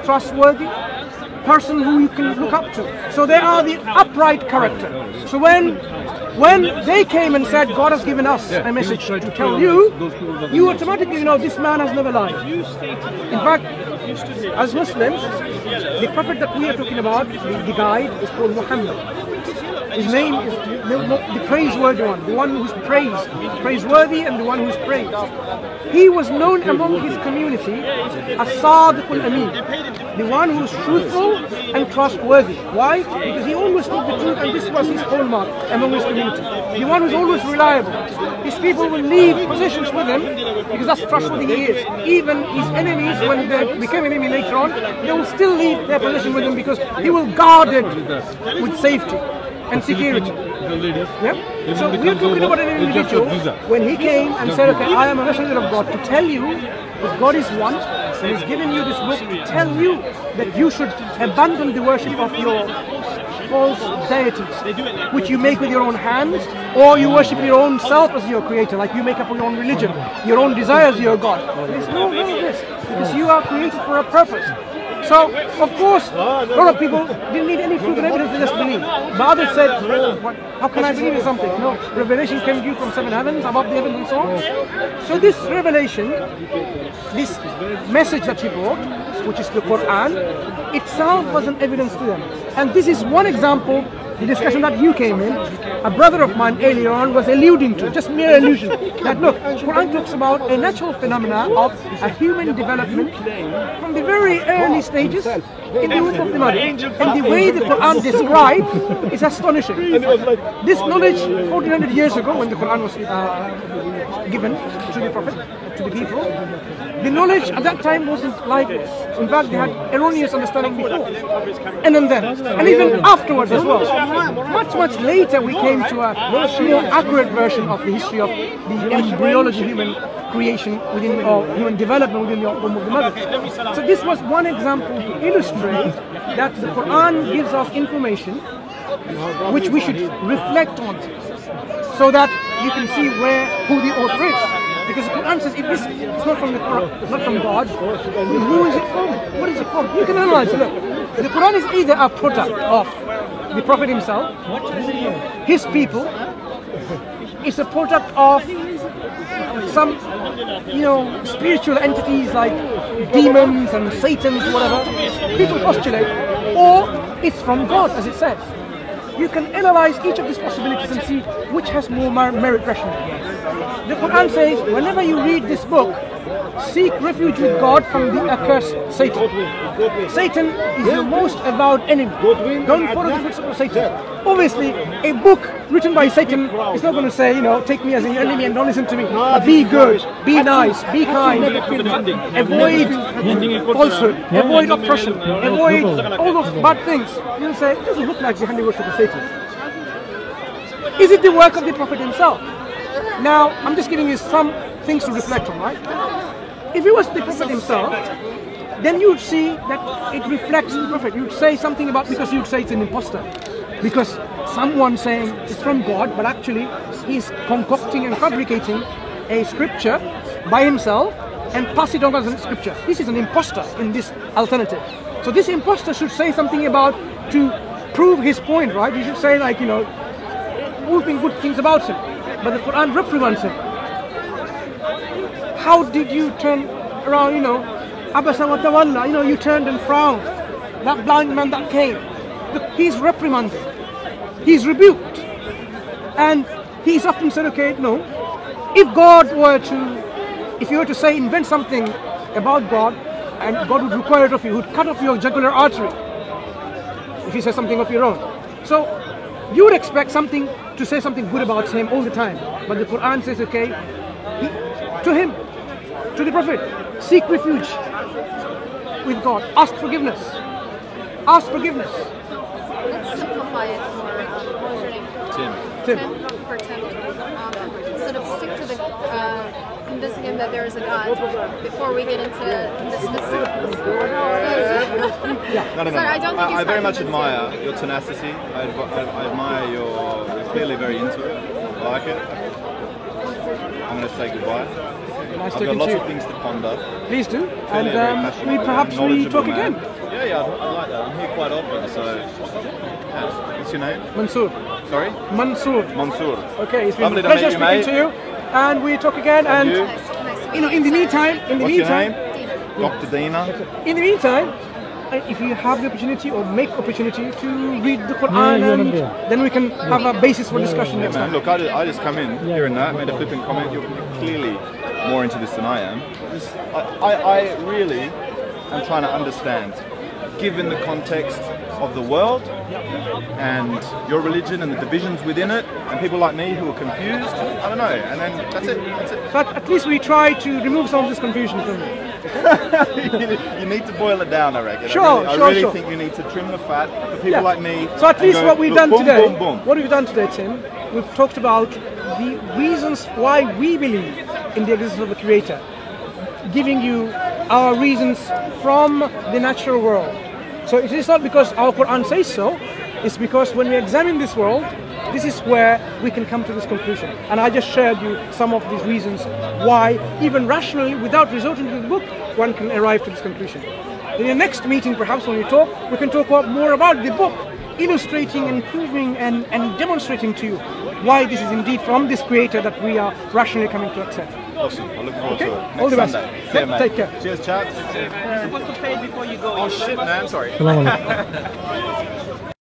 trustworthy, person who you can look up to. So they are the upright character. So when they came and said, God has given us a message to tell you, you automatically know this man has never lied. In fact, as Muslims, the prophet that we are talking about, the guide, is called Muhammad. His name is the praiseworthy one, the one who's praised, praiseworthy and the one who's praised. He was known among his community as Sadiq al-Amin, the one who's truthful and trustworthy. Why? Because he always spoke the truth, and this was his hallmark among his community. The one who's always reliable. His people will leave positions with him because that's trustworthy he is. Even his enemies, when they became enemy later on, they will still leave their position with him because he will guard it with safety and security. Yep. So we're talking about an individual when he came and said, okay, I am a messenger of God to tell you that God is one, and He's given you this book to tell you that you should abandon the worship of your false deities, which you make with your own hands, or you worship your own self as your creator, like you make up your own religion, your own desires, your God. There's no of this, because you are created for a purpose. So, of course, a lot of people didn't need any proof and evidence, they just believe. But others said, how can I believe in something? No, revelation came to you from 7 heavens, above the heavens and so on. So this revelation, this message that he brought, which is the Quran, itself was an evidence to them. And this is one example, the discussion that you came in, a brother of mine earlier on was alluding to, just mere allusion, that look, Quran talks about a natural phenomena of a human development from the very early stages in the womb of the mother. And the way the Quran describes is astonishing. This knowledge 1400 years ago, when the Quran was given to the Prophet, to the people, the knowledge at that time wasn't like this. In fact, they had erroneous understanding before, and then, and even afterwards as well. Much later, we came to a more accurate version of the history of the embryology, human creation within, or human development within the womb of the mother. So this was one example to illustrate that the Quran gives us information which we should reflect on, so that you can see who the author is. Because the Quran says, if this is not from the Quran, not from God, who is it from? What is it from? You can analyze it. Look, the Quran is either a product of the Prophet himself, his people. It's a product of some, spiritual entities like demons and Satans, whatever. People postulate, or it's from God, as it says. You can analyze each of these possibilities and see which has more merit rationally. The Quran says, whenever you read this book, seek refuge with God from the accursed Satan. Satan is the most avowed enemy. Don't follow the footsteps of Satan. Obviously, a book written by Satan is not going to say, take me as an enemy and don't listen to me. Be good, be nice, be kind, avoid falsehood, avoid oppression, avoid all those bad things. You'll say, it doesn't look like the handiwork of Satan. Is it the work of the Prophet himself? Now, I'm just giving you some things to reflect on, right? If it was the Prophet himself, then you would see that it reflects the Prophet. You would say something about, because you would say it's an imposter. Because someone saying it's from God, but actually he's concocting and fabricating a scripture by himself and pass it on as a scripture. This is an imposter in this alternative. So this imposter should say something about, to prove his point, right? You should say all good things about him. But the Quran reprimands him. How did you turn around, Abasa wa tawalla, you turned and frowned. That blind man that came. Look, he's reprimanded. He's rebuked. And he's often said, okay, no. If you were to say, invent something about God, and God would require it of you, He would cut off your jugular artery if you say something of your own. So you would expect to say something good about him all the time. But the Quran says, okay, to him, to the Prophet, seek refuge with God. Ask forgiveness. Ask forgiveness. Let's simplify it more. What was your name? Tim. For Tim. Sort of stick to the convincing him that there is a God before we get into this. No. Sorry, I don't think I very much admire your tenacity. I admire you're clearly very into it. I like it. I'm going to say goodbye. Nice I've talking got to lots you. of things to ponder. Please do, Clearly a very and passionate we man, perhaps knowledgeable talk man. again. Yeah, I like that. I'm here quite often, so... Yeah. What's your name? Mansur. Sorry? Mansur. Mansur. Okay, it's been Lovely a to pleasure meet you, speaking mate. to you, and we talk again. And you? you know, in the meantime, What's your name? Dr. Dina. in the meantime, if you have the opportunity or make opportunity to read the Quran, and then we can have a basis for discussion next Man, time. look, I just come in here and that, made a flippant comment. You're clearly more into this than I am. I really am trying to understand, given the context of the world and your religion and the divisions within it, and people like me who are confused. I don't know, and then that's it. That's it. But at least we try to remove some of this confusion from you. You need to boil it down, I reckon. Sure, I sure, really sure. think you need to trim the fat for people like me. So at and least go, what we've look, done boom, today, boom, boom. what we've done today, Tim, we've talked about the reasons why we believe in the existence of the Creator, giving you our reasons from the natural world. So it is not because our Quran says so, it's because when we examine this world, this is where we can come to this conclusion. And I just shared you some of these reasons why, even rationally, without resorting to the book, one can arrive to this conclusion. In the next meeting, perhaps when we talk, we can talk more about the book, illustrating and proving and demonstrating to you why this is indeed from this Creator that we are rationally coming to accept. Awesome. I look forward Okay? to it. All the Next best. Sunday. See you, mate. Take care. Cheers, chaps. You're supposed to pay before you go. Oh shit, man. Sorry. Assalamu alaikum.